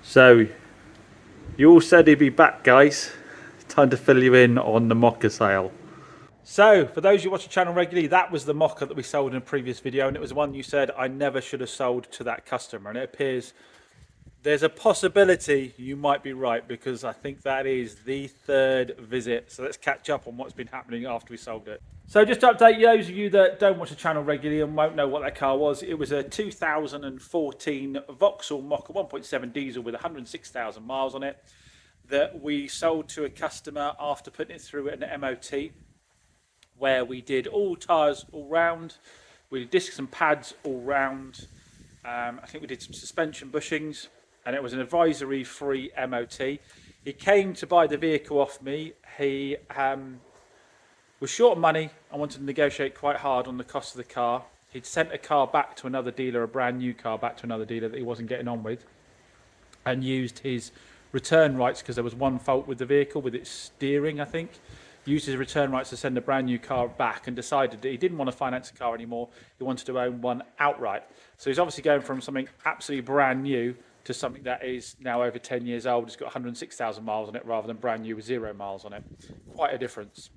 So, you all said he'd be back, guys. Time to fill you in on the Mocha sale. So, for those who watch the channel regularly, that was the Mocha that we sold in a previous video, and it was one you said I never should have sold to that customer. And it appears there's a possibility you might be right, because I think that is the third visit. So let's catch up on what's been happening after we sold it. So just to update those of you that don't watch the channel regularly and won't know what that car was, it was a 2014 Vauxhall Mocha 1.7 diesel with 106,000 miles on it that we sold to a customer after putting it through an MOT, where we did all tyres all round, we did discs and pads all round. I think we did some suspension bushings, and it was an advisory free MOT. He came to buy the vehicle off me. He was short of money. I wanted to negotiate quite hard on the cost of the car. He'd sent a car back to another dealer, a brand new car back to another dealer that he wasn't getting on with, and used his return rights, because there was one fault with the vehicle, with its steering, I think. Used his return rights to send a brand new car back, and decided that he didn't want to finance a car anymore. He wanted to own one outright. So he's obviously going from something absolutely brand new to something that is now over 10 years old. It's got 106,000 miles on it rather than brand new with 0 miles on it. Quite a difference.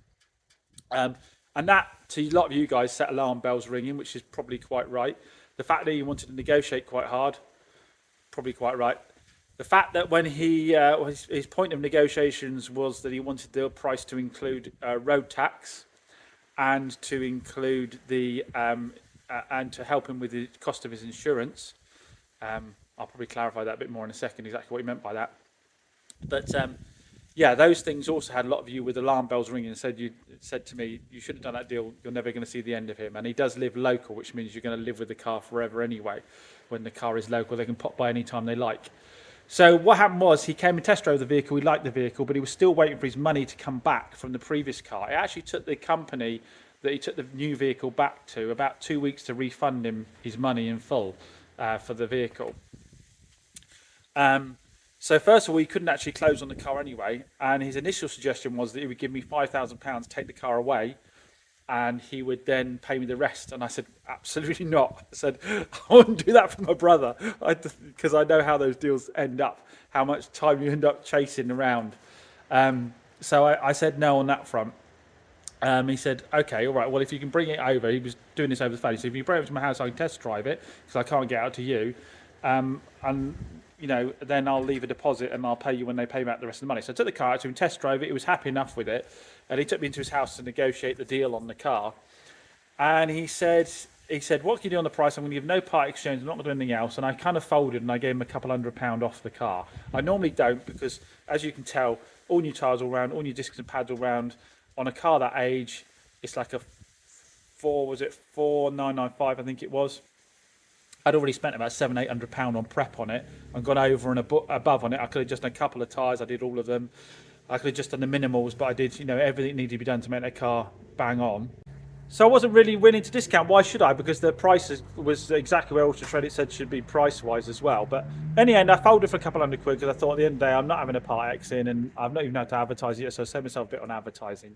And that, to a lot of you guys, set alarm bells ringing, which is probably quite right. The fact that he wanted to negotiate quite hard, probably quite right. The fact that when he his point of negotiations was that he wanted the price to include road tax and to include the and to help him with the cost of his insurance. I'll probably clarify that a bit more in a second, exactly what he meant by that. But yeah, those things also had a lot of you with alarm bells ringing and said to me, you should have done that deal. You're never going to see the end of him. And he does live local, which means you're going to live with the car forever anyway. When the car is local, they can pop by any time they like. So what happened was, he came and test drove the vehicle. He liked the vehicle, but he was still waiting for his money to come back from the previous car. It actually took the company that he took the new vehicle back to about 2 weeks to refund him his money in full for the vehicle. So first of all, he couldn't actually close on the car anyway, and his initial suggestion was that he would give me £5,000, take the car away, and he would then pay me the rest. And I said, absolutely not. I said, I wouldn't do that for my brother, because I know how those deals end up, how much time you end up chasing around. So I said no on that front. He said, okay, all right, well, if you can bring it over, he was doing this over the phone. So if you bring it over to my house, I can test drive it, because I can't get out to you. And you know, then I'll leave a deposit and I'll pay you when they pay back the rest of the money. So I took the car out to him, test drove it. He was happy enough with it. And he took me into his house to negotiate the deal on the car. And he said, what can you do on the price? I'm going to give no part exchange. I'm not going to do anything else. And I kind of folded and I gave him a couple £100 off the car. I normally don't, because as you can tell, all new tyres all round, all new discs and pads all round. On a car that age, it's like a 4,995, I think it was. I'd already spent about £700-800 on prep on it and gone over and above on it. I could have just done a couple of tyres. I did all of them. I could have just done the minimals, but I did, you know, everything needed to be done to make that car bang on. So I wasn't really willing to discount. Why should I? Because the price was exactly where Auto Trader said should be price-wise as well. But in the end, I folded for a couple £100 because I thought at the end of the day, I'm not having a Part X in, and I've not even had to advertise it, so I saved myself a bit on advertising.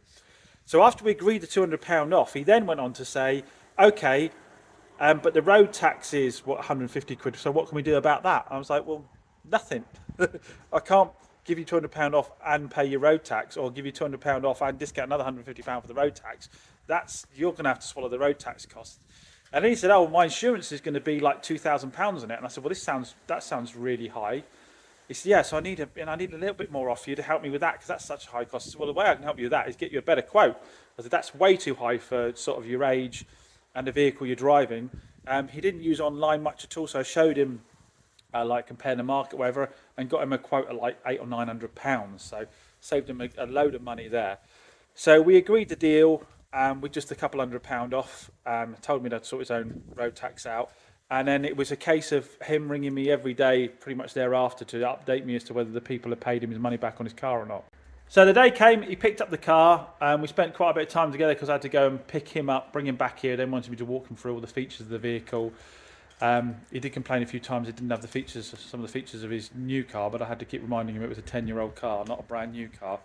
So after we agreed the £200 off, he then went on to say, okay, but the road tax is, what, £150, so what can we do about that? I was like, well, nothing. I can't give you £200 off and pay your road tax, or give you £200 off and discount another £150 for the road tax. You're going to have to swallow the road tax cost. And then he said, oh, my insurance is going to be like £2,000 on it. And I said, well, that sounds really high. He said, yeah, so I need a little bit more off you to help me with that, because that's such a high cost. I said, well, the way I can help you with that is get you a better quote. I said, that's way too high for sort of your age and the vehicle you're driving. He didn't use online much at all, so I showed him like comparing the market, whatever, and got him a quote at like £800 or £900. So saved him a load of money there. So we agreed the deal with just a couple £100 off. Told me to sort his own road tax out. And then it was a case of him ringing me every day pretty much thereafter to update me as to whether the people had paid him his money back on his car or not. So the day came, he picked up the car, and we spent quite a bit of time together because I had to go and pick him up, bring him back here, then wanted me to walk him through all the features of the vehicle. He did complain a few times it didn't have some of the features of his new car, but I had to keep reminding him it was a 10-year-old car, not a brand new car.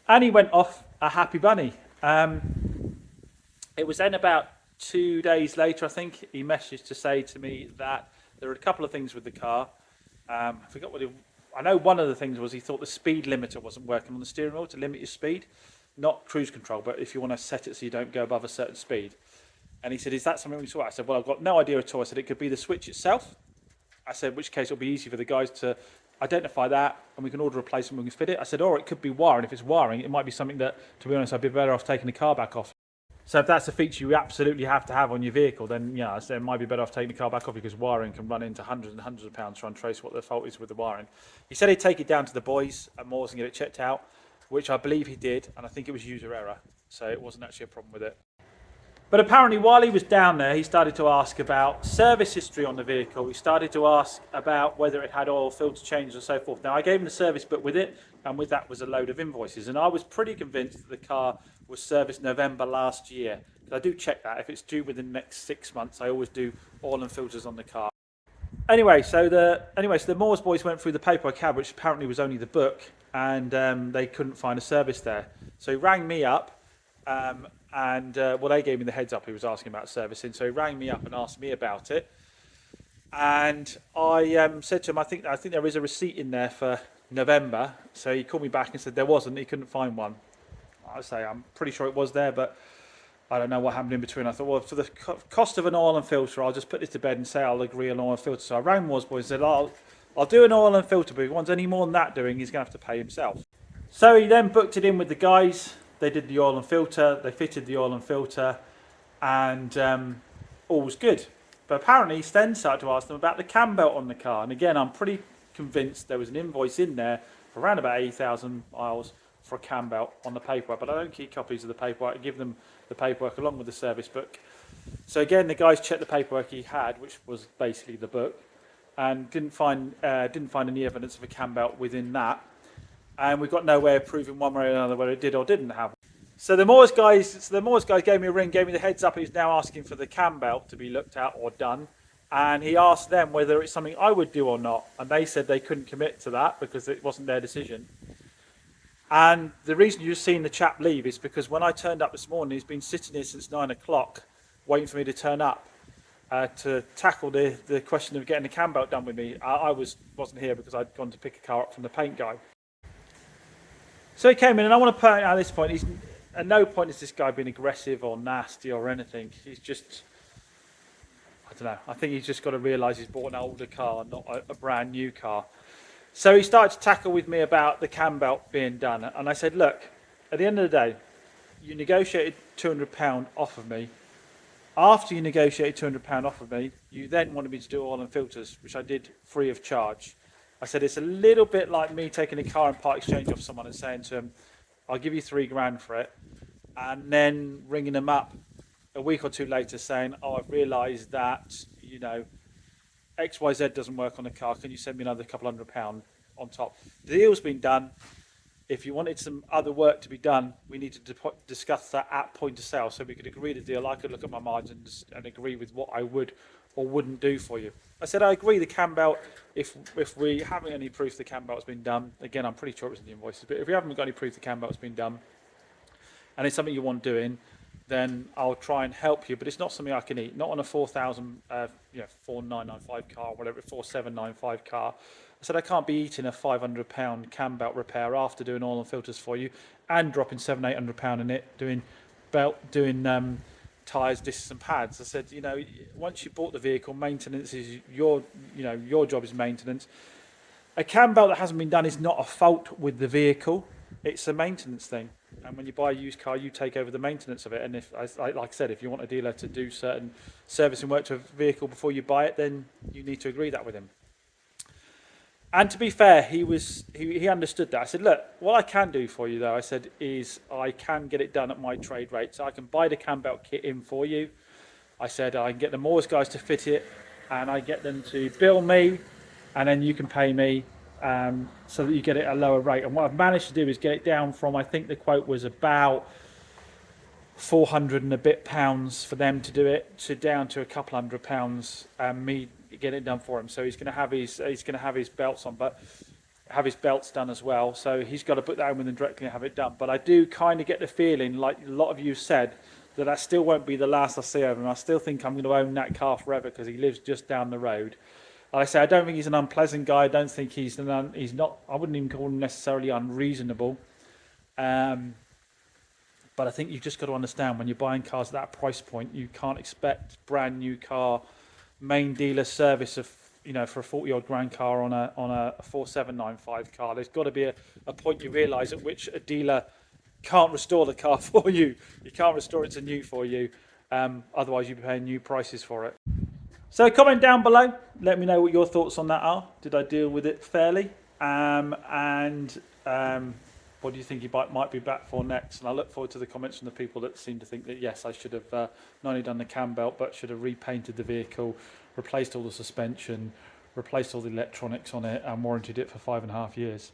And he went off a happy bunny. It was then about 2 days later, I think, he messaged to say to me that there were a couple of things with the car. I forgot what I know one of the things was he thought the speed limiter wasn't working on the steering wheel to limit your speed, not cruise control, but if you want to set it so you don't go above a certain speed. And he said, is that something we saw? I said, well, I've got no idea at all. I said, it could be the switch itself. I said, in which case it'll be easy for the guys to identify that and we can order a replacement, we can fit it. I said, or it could be wiring. If it's wiring, it might be something that, to be honest, I'd be better off taking the car back off. So if that's a feature you absolutely have to have on your vehicle, then yeah, I said it might be better off taking the car back off because wiring can run into hundreds and hundreds of pounds trying to trace what the fault is with the wiring. He said he'd take it down to the boys at Moores and get it checked out, which I believe he did, and I think it was user error, so it wasn't actually a problem with it. But apparently while he was down there, he started to ask about service history on the vehicle. He started to ask about whether it had oil filter changes and so forth. Now, I gave him the service book with it, and with that was a load of invoices. And I was pretty convinced that the car was serviced November last year. I do check that. If it's due within the next 6 months, I always do oil and filters on the car. Anyway, so the Moores boys went through the paperwork, which apparently was only the book, and they couldn't find a service there. So he rang me up. They gave me the heads up he was asking about servicing, so he rang me up and asked me about it, and I said to him, I think there is a receipt in there for November. So he called me back and said there wasn't, he couldn't find one. I say I'm pretty sure it was there, but I don't know what happened in between. I thought, well, for the cost of an oil and filter, I'll just put this to bed and say I'll agree on oil and filter. So I rang Moores boys and said, I'll do an oil and filter, but if he wants any more than that doing, he's going to have to pay himself. So he then booked it in with the guys. They did the oil and filter, they fitted the oil and filter, and all was good. But apparently, Sten started to ask them about the cam belt on the car. And again, I'm pretty convinced there was an invoice in there for around about 80,000 miles for a cam belt on the paperwork. But I don't keep copies of the paperwork. I give them the paperwork along with the service book. So again, the guys checked the paperwork he had, which was basically the book, and didn't find any evidence of a cam belt within that. And we've got no way of proving one way or another whether it did or didn't have. So the Moores guys gave me a ring, gave me the heads up. He's now asking for the cam belt to be looked at or done, and he asked them whether it's something I would do or not, and they said they couldn't commit to that because it wasn't their decision. And the reason you've seen the chap leave is because when I turned up this morning, he's been sitting here since 9 o'clock, waiting for me to turn up to tackle the question of getting the cam belt done with me. I wasn't here because I'd gone to pick a car up from the paint guy. So he came in, and I want to point out at this point, at no point is this guy being aggressive or nasty or anything. He's just, I don't know, I think he's just got to realise he's bought an older car, not a brand new car. So he started to tackle with me about the cam belt being done. And I said, look, at the end of the day, you negotiated £200 off of me. After you negotiated £200 off of me, you then wanted me to do oil and filters, which I did free of charge. I said, it's a little bit like me taking a car and part exchange off someone and saying to them, I'll give you £3,000 for it, and then ringing them up a week or two later saying, oh, I've realised that, XYZ doesn't work on the car. Can you send me another couple £100 on top? The deal's been done. If you wanted some other work to be done, we need to discuss that at point of sale so we could agree the deal. I could look at my margins and agree with what I would or wouldn't do for you. I said, I agree, the cam belt, if we haven't any proof the cam belt's been done, again, I'm pretty sure it was in the invoices, but if we haven't got any proof the cam belt's been done, and it's something you want doing, then I'll try and help you, but it's not something I can eat, not on a 4995 car, whatever, 4795 car. I said, I can't be eating a £500 cam belt repair after doing oil and filters for you, and dropping £700-800 in it, doing tyres, discs and pads. I said, once you bought the vehicle, maintenance is your job is maintenance. A cam belt that hasn't been done is not a fault with the vehicle, it's a maintenance thing. And when you buy a used car, you take over the maintenance of it. And if, like I said, if you want a dealer to do certain servicing work to a vehicle before you buy it, then you need to agree that with him. And to be fair, he understood that. I said, look, what I can do for you, though, I said, is I can get it done at my trade rate. So I can buy the cam belt kit in for you. I said, I can get the Moores guys to fit it, and I get them to bill me, and then you can pay me so that you get it at a lower rate. And what I've managed to do is get it down from, I think the quote was about 400 and a bit pounds for them to do it, to down to a couple £100, and me get it done for him. So he's going to have his belts on, but have his belts done as well. So he's got to put that in with them directly and have it done. But I do kind of get the feeling, like a lot of you said, that still won't be the last I see of him. I still think I'm going to own that car forever because he lives just down the road. Like I say, I don't think he's an unpleasant guy. I don't think he's not. I wouldn't even call him necessarily unreasonable. But I think you've just got to understand when you're buying cars at that price point, you can't expect brand new car, main dealer service of for a 40-odd grand car on a 4795 car. There's got to be a point you realise at which a dealer can't restore the car for you. You can't restore it to new for you. Otherwise, you'd be paying new prices for it. So comment down below. Let me know what your thoughts on that are. Did I deal with it fairly? What do you think you might be back for next? And I look forward to the comments from the people that seem to think that, yes, I should have not only done the cam belt, but should have repainted the vehicle, replaced all the suspension, replaced all the electronics on it, and warranted it for 5.5 years.